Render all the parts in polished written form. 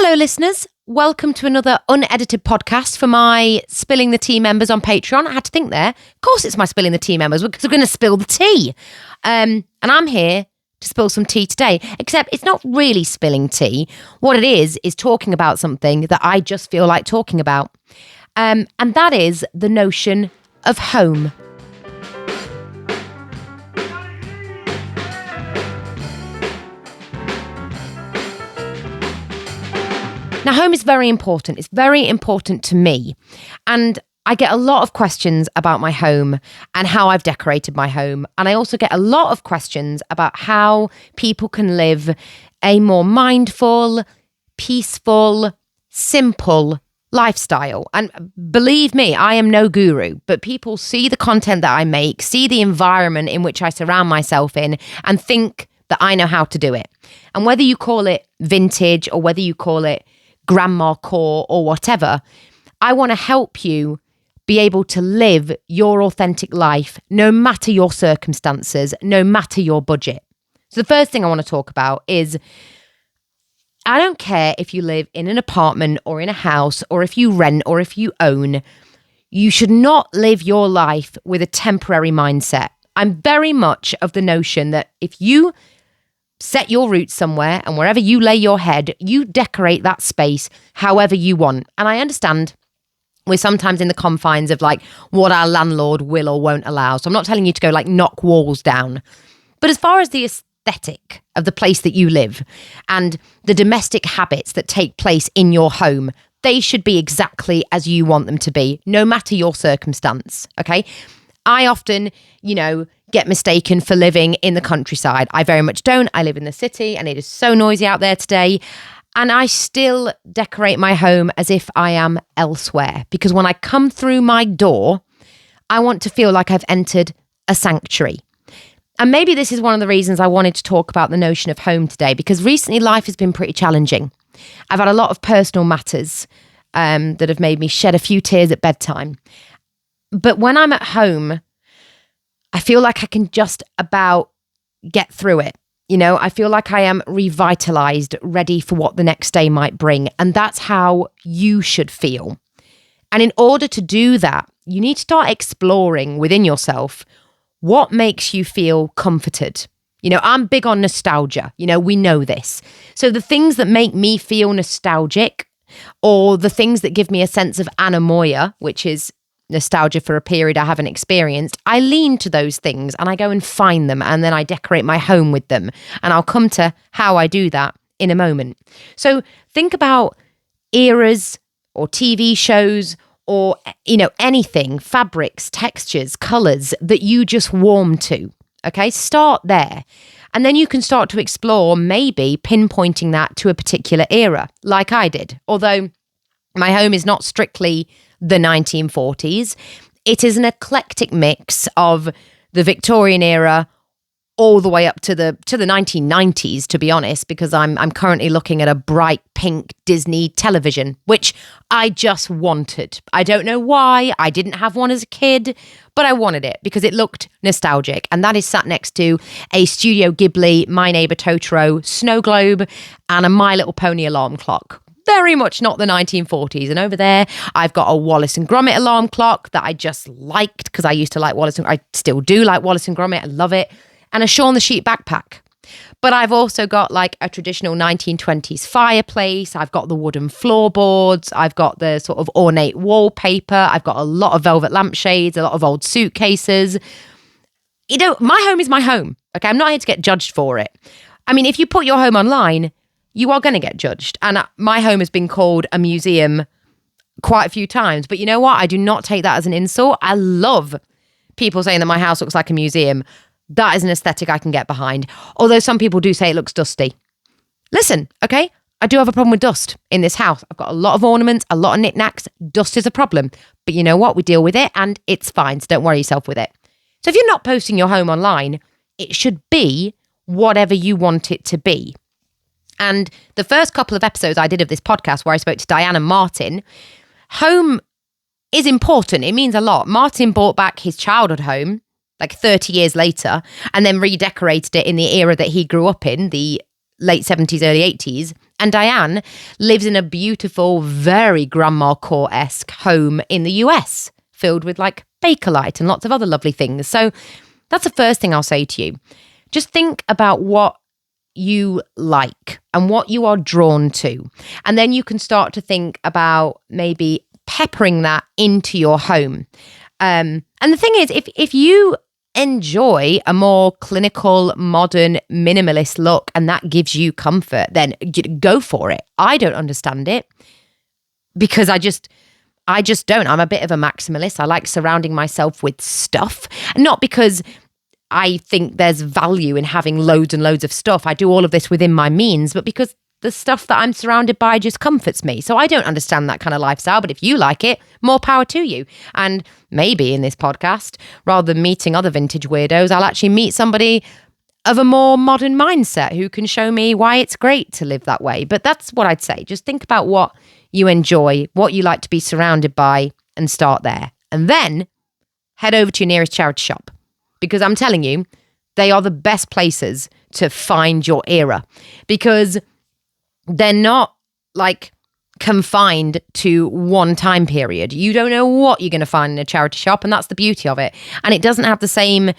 Hello, listeners. Welcome to another unedited podcast for my Spilling the Tea members on Patreon. I had to think there. Of course it's my Spilling the Tea members because we're going to spill the tea. And I'm here to spill some tea today, except it's not really spilling tea. What it is talking about something that I just feel like talking about. And that is the notion of home. Now, home is very important. It's very important to me. And I get a lot of questions about my home and how I've decorated my home. And I also get a lot of questions about how people can live a more mindful, peaceful, simple lifestyle. And believe me, I am no guru, but people see the content that I make, see the environment in which I surround myself in, and think that I know how to do it. And whether you call it vintage or whether you call it grandma core or whatever, I want to help you be able to live your authentic life no matter your circumstances, no matter your budget. So the first thing I want to talk about is, I don't care if you live in an apartment or in a house or if you rent or if you own, you should not live your life with a temporary mindset. I'm very much of the notion that if you set your roots somewhere and wherever you lay your head, you decorate that space however you want. And I understand we're sometimes in the confines of like what our landlord will or won't allow. So I'm not telling you to go like knock walls down. But as far as the aesthetic of the place that you live and the domestic habits that take place in your home, they should be exactly as you want them to be, no matter your circumstance, okay? I often, get mistaken for living in the countryside. I very much don't. I live in the city and it is so noisy out there today. And I still decorate my home as if I am elsewhere. Because when I come through my door, I want to feel like I've entered a sanctuary. And maybe this is one of the reasons I wanted to talk about the notion of home today, because recently life has been pretty challenging. I've had a lot of personal matters that have made me shed a few tears at bedtime. But when I'm at home, I feel like I can just about get through it. I feel like I am revitalized, ready for what the next day might bring. And that's how you should feel. And in order to do that, you need to start exploring within yourself what makes you feel comforted. I'm big on nostalgia. We know this. So the things that make me feel nostalgic, or the things that give me a sense of anemoia, which is nostalgia for a period I haven't experienced, I lean to those things and I go and find them and then I decorate my home with them. And I'll come to how I do that in a moment. So think about eras or TV shows or, anything, fabrics, textures, colors that you just warm to. Okay, start there. And then you can start to explore maybe pinpointing that to a particular era like I did. Although my home is not strictly the 1940s. It is an eclectic mix of the Victorian era all the way up to the 1990s, to be honest, because I'm currently looking at a bright pink Disney television, which I just wanted. I don't know why. I didn't have one as a kid, but I wanted it because it looked nostalgic. And that is sat next to a Studio Ghibli, My Neighbor Totoro snow globe and a My Little Pony alarm clock. Very much not the 1940s. And over there, I've got a Wallace and Gromit alarm clock that I just liked because I used to like I still do like Wallace and Gromit. I love it. And a Shaun the Sheep backpack. But I've also got like a traditional 1920s fireplace. I've got the wooden floorboards. I've got the sort of ornate wallpaper. I've got a lot of velvet lampshades, a lot of old suitcases. My home is my home. Okay, I'm not here to get judged for it. I mean, if you put your home online, you are going to get judged. And my home has been called a museum quite a few times. But you know what? I do not take that as an insult. I love people saying that my house looks like a museum. That is an aesthetic I can get behind. Although some people do say it looks dusty. Listen, okay? I do have a problem with dust in this house. I've got a lot of ornaments, a lot of knickknacks. Dust is a problem. But you know what? We deal with it and it's fine. So don't worry yourself with it. So if you're not posting your home online, it should be whatever you want it to be. And the first couple of episodes I did of this podcast where I spoke to Diane and Martin, home is important. It means a lot. Martin bought back his childhood home like 30 years later and then redecorated it in the era that he grew up in, the late 70s, early 80s. And Diane lives in a beautiful, very Grandma Core-esque home in the US, filled with like Bakelite and lots of other lovely things. So that's the first thing I'll say to you. Just think about what you like and what you are drawn to. And then you can start to think about maybe peppering that into your home. And the thing is, if you enjoy a more clinical, modern, minimalist look and that gives you comfort, then go for it. I don't understand it because I just don't. I'm a bit of a maximalist. I like surrounding myself with stuff, not because I think there's value in having loads and loads of stuff. I do all of this within my means, but because the stuff that I'm surrounded by just comforts me. So I don't understand that kind of lifestyle, but if you like it, more power to you. And maybe in this podcast, rather than meeting other vintage weirdos, I'll actually meet somebody of a more modern mindset who can show me why it's great to live that way. But that's what I'd say. Just think about what you enjoy, what you like to be surrounded by, and start there. And then head over to your nearest charity shop, because I'm telling you, they are the best places to find your era, because they're not like confined to one time period. You don't know what you're going to find in a charity shop, and that's the beauty of it. And it doesn't have the same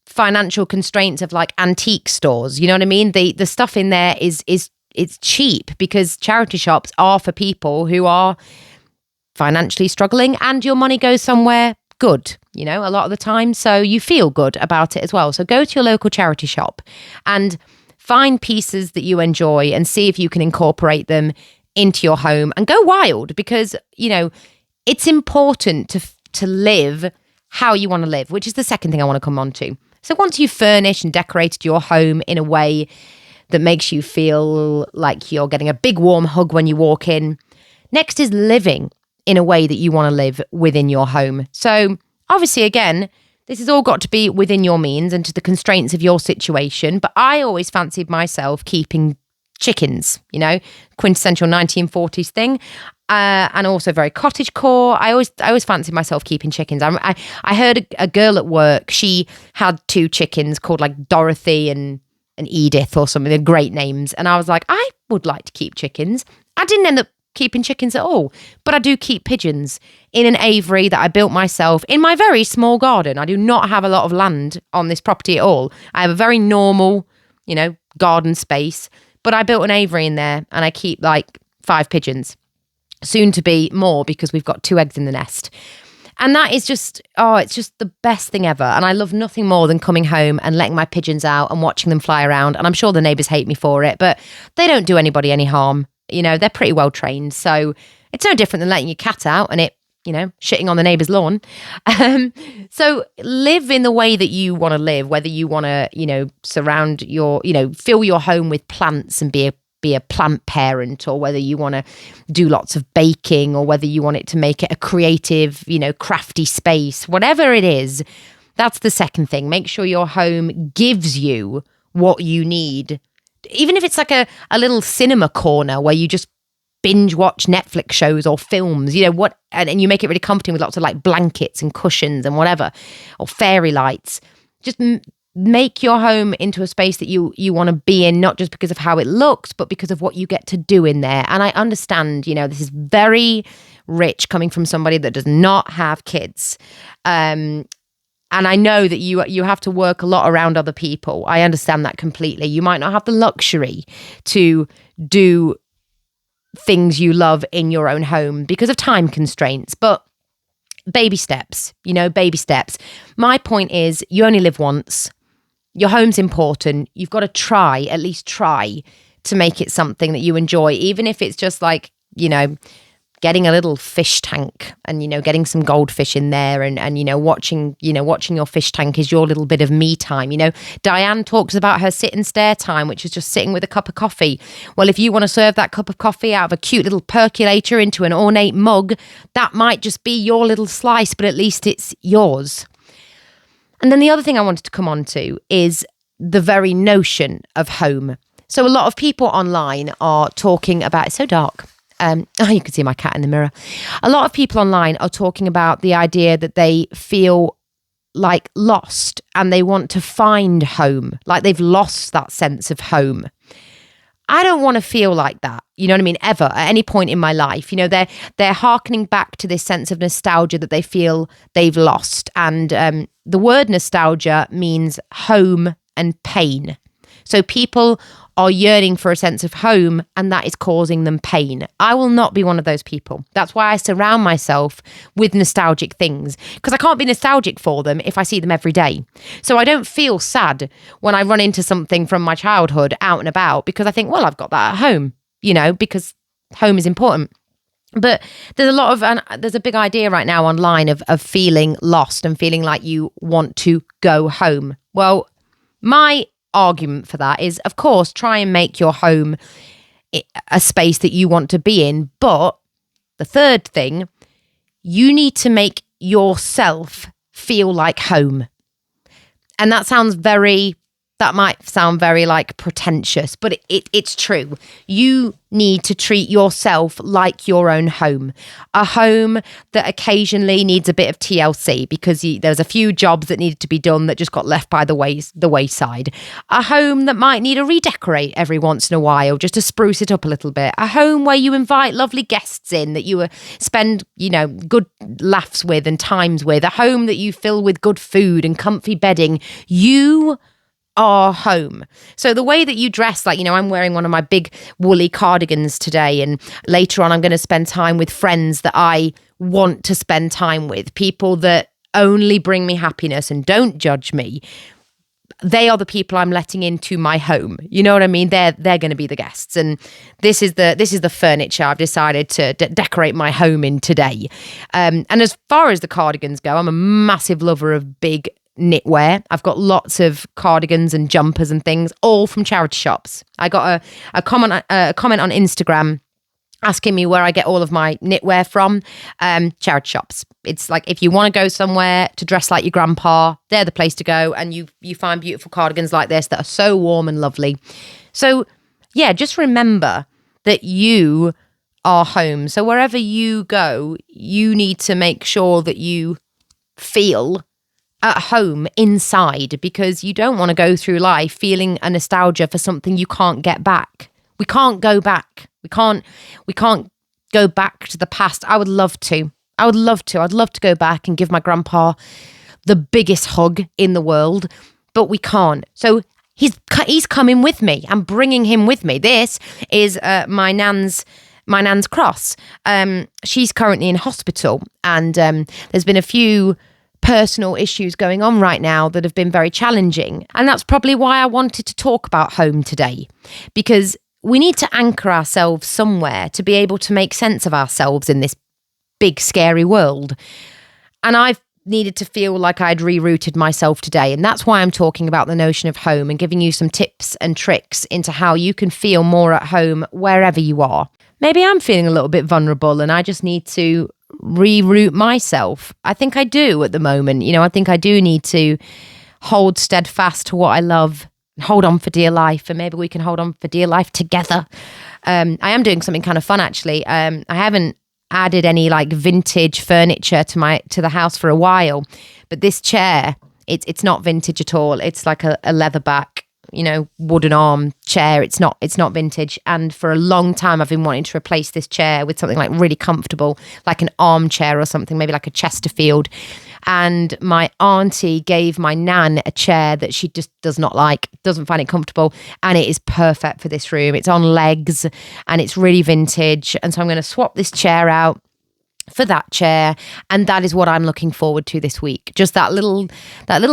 financial constraints of like antique stores. You know what I mean? The stuff in there is it's cheap, because charity shops are for people who are financially struggling, and your money goes somewhere good, you know, a lot of the time. So you feel good about it as well. So go to your local charity shop and find pieces that you enjoy and see if you can incorporate them into your home and go wild, because, you know, it's important to live how you want to live, which is the second thing I want to come on to. So once you've furnished and decorated your home in a way that makes you feel like you're getting a big warm hug when you walk in, next is living in a way that you want to live within your home. So obviously, again, this has all got to be within your means and to the constraints of your situation. But I always fancied myself keeping chickens, you know, quintessential 1940s thing. And also very cottagecore. I always fancied myself keeping chickens. I heard a girl at work, she had 2 chickens called like Dorothy and Edith or something. They're great names. And I was like, I would like to keep chickens. I didn't end up keeping chickens at all, but I do keep pigeons in an aviary that I built myself in my very small garden. I do not have a lot of land on this property at all. I have a very normal, you know, garden space, but I built an aviary in there and I keep like 5 pigeons, soon to be more, because we've got 2 eggs in the nest. And that is just, it's just the best thing ever. And I love nothing more than coming home and letting my pigeons out and watching them fly around. And I'm sure the neighbours hate me for it, but they don't do anybody any harm. You know, they're pretty well trained. So it's no different than letting your cat out and it, you know, shitting on the neighbour's lawn. So live in the way that you want to live, whether you want to, you know, surround your, you know, fill your home with plants and be a plant parent, or whether you want to do lots of baking, or whether you want it to make it a creative, you know, crafty space, whatever it is. That's the second thing. Make sure your home gives you what you need. Even if it's like a little cinema corner where you just binge watch Netflix shows or films, you know, what, and you make it really comforting with lots of like blankets and cushions and whatever, or fairy lights. Just make your home into a space that you want to be in, not just because of how it looks, but because of what you get to do in there. And I understand, you know, this is very rich coming from somebody that does not have kids. And I know that you have to work a lot around other people. I understand that completely. You might not have the luxury to do things you love in your own home because of time constraints, but baby steps, you know, baby steps. My point is, you only live once. Your home's important. You've got to at least try to make it something that you enjoy, even if it's just like, you know, getting a little fish tank and, you know, getting some goldfish in there and, you know, watching your fish tank is your little bit of me time. You know, Diane talks about her sit and stare time, which is just sitting with a cup of coffee. Well, if you want to serve that cup of coffee out of a cute little percolator into an ornate mug, that might just be your little slice, but at least it's yours. And then the other thing I wanted to come on to is the very notion of home. So a lot of people online are talking about, it's so dark. You can see my cat in the mirror. A lot of people online are talking about the idea that they feel like lost and they want to find home, like they've lost that sense of home. I don't want to feel like that. You know what I mean? Ever, at any point in my life. You know, they're hearkening back to this sense of nostalgia that they feel they've lost. And the word nostalgia means home and pain. So people are yearning for a sense of home, and that is causing them pain. I will not be one of those people. That's why I surround myself with nostalgic things, because I can't be nostalgic for them if I see them every day. So I don't feel sad when I run into something from my childhood out and about, because I think, well, I've got that at home, you know, because home is important. But there's a lot of, and there's a big idea right now online of feeling lost and feeling like you want to go home. Well, my argument for that is, of course, try and make your home a space that you want to be in. But the third thing, you need to make yourself feel like home. And that might sound very like pretentious, but it's true. You need to treat yourself like your own home, a home that occasionally needs a bit of TLC because there's a few jobs that needed to be done that just got left by the wayside. A home that might need a redecorate every once in a while just to spruce it up a little bit. A home where you invite lovely guests in that you spend, you know, good laughs with and times with. A home that you fill with good food and comfy bedding. You are home. So the way that you dress, like, you know, I'm wearing one of my big woolly cardigans today, and later on I'm going to spend time with friends that I want to spend time with, people that only bring me happiness and don't judge me. They are the people I'm letting into my home. You know what I mean? They're going to be the guests, and this is the furniture I've decided to decorate my home in today. And as far as the cardigans go, I'm a massive lover of big knitwear. I've got lots of cardigans and jumpers and things, all from charity shops. I got a comment on Instagram asking me where I get all of my knitwear from. Charity shops. It's like, if you want to go somewhere to dress like your grandpa, they're the place to go, and you find beautiful cardigans like this that are so warm and lovely. So yeah, just remember that you are home. So wherever you go, you need to make sure that you feel at home inside, because you don't want to go through life feeling a nostalgia for something you can't get back. We can't go back. We can't go back to the past. I would love to. I'd love to go back and give my grandpa the biggest hug in the world, but we can't. So he's coming with me. I'm bringing him with me. This is my nan's cross. She's currently in hospital, and there's been a few personal issues going on right now that have been very challenging. And that's probably why I wanted to talk about home today, because we need to anchor ourselves somewhere to be able to make sense of ourselves in this big, scary world. And I've needed to feel like I'd rerouted myself today. And that's why I'm talking about the notion of home and giving you some tips and tricks into how you can feel more at home wherever you are. Maybe I'm feeling a little bit vulnerable and I just need to reroute myself. I think I do at the moment. You know, I think I do need to hold steadfast to what I love, hold on for dear life, and maybe we can hold on for dear life together. I am doing something kind of fun, actually. I haven't added any like vintage furniture to the house for a while, but this chair, it's not vintage at all. It's like a leather back, you know, wooden arm chair. It's not vintage. And for a long time, I've been wanting to replace this chair with something like really comfortable, like an armchair or something, maybe like a Chesterfield. And my auntie gave my nan a chair that she just doesn't find it comfortable. And it is perfect for this room. It's on legs and it's really vintage. And so I'm going to swap this chair out for that chair, and that is what I'm looking forward to this week. Just that little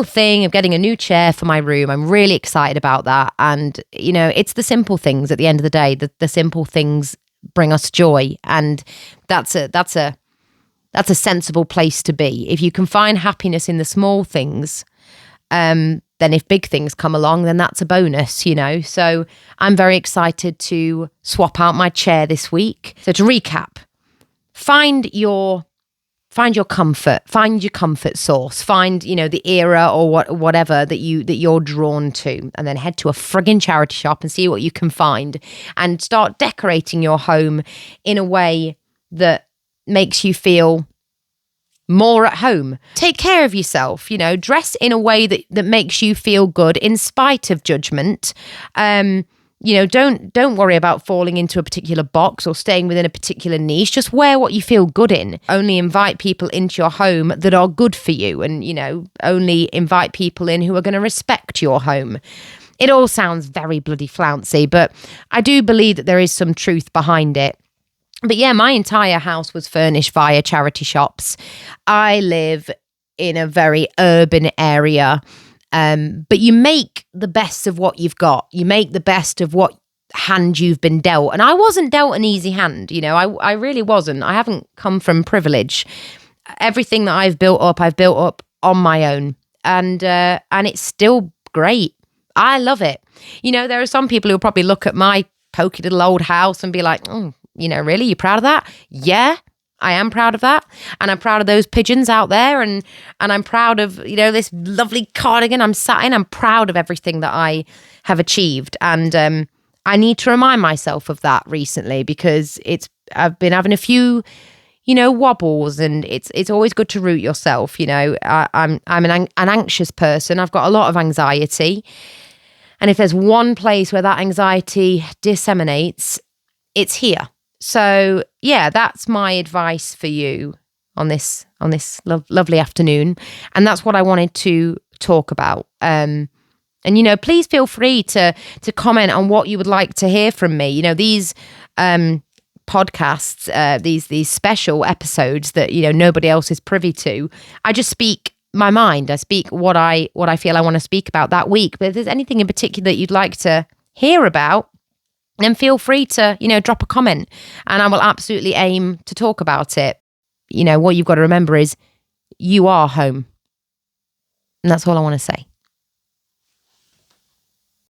thing of getting a new chair for my room. I'm really excited about that. And you know, it's the simple things at the end of the day. The simple things bring us joy, and that's a sensible place to be. If you can find happiness in the small things, then if big things come along, then that's a bonus, you know. So I'm very excited to swap out my chair this week. So to recap, Find your comfort, find your comfort source, find, you know, the era or whatever that you're drawn to, and then head to a friggin' charity shop and see what you can find and start decorating your home in a way that makes you feel more at home. Take care of yourself, you know, dress in a way that makes you feel good in spite of judgment. don't worry about falling into a particular box or staying within a particular niche. Just wear what you feel good in. Only invite people into your home that are good for you, and only invite people in who are going to respect your home. It all sounds very bloody flouncy, but I do believe that there is some truth behind it. But yeah, my entire house was furnished via charity shops. I live in a very urban area. But you make the best of what you've got. You make the best of what hand you've been dealt. And I wasn't dealt an easy hand. I really wasn't. I haven't come from privilege. Everything that I've built up on my own. And it's still great. I love it. There are some people who will probably look at my pokey little old house and be like, really? You proud of that? Yeah. I am proud of that, and I'm proud of those pigeons out there, and I'm proud of this lovely cardigan I'm sat in. I'm proud of everything that I have achieved, and I need to remind myself of that recently, because I've been having a few wobbles, and it's always good to root yourself. I'm an anxious person. I've got a lot of anxiety, and if there's one place where that anxiety disseminates, it's here. So yeah, that's my advice for you on this lovely afternoon, and that's what I wanted to talk about. And please feel free to comment on what you would like to hear from me. These podcasts, these special episodes that nobody else is privy to. I just speak my mind. I speak what I feel I want to speak about that week. But if there's anything in particular that you'd like to hear about, then feel free to, drop a comment, and I will absolutely aim to talk about it. What you've got to remember is you are home. And that's all I want to say.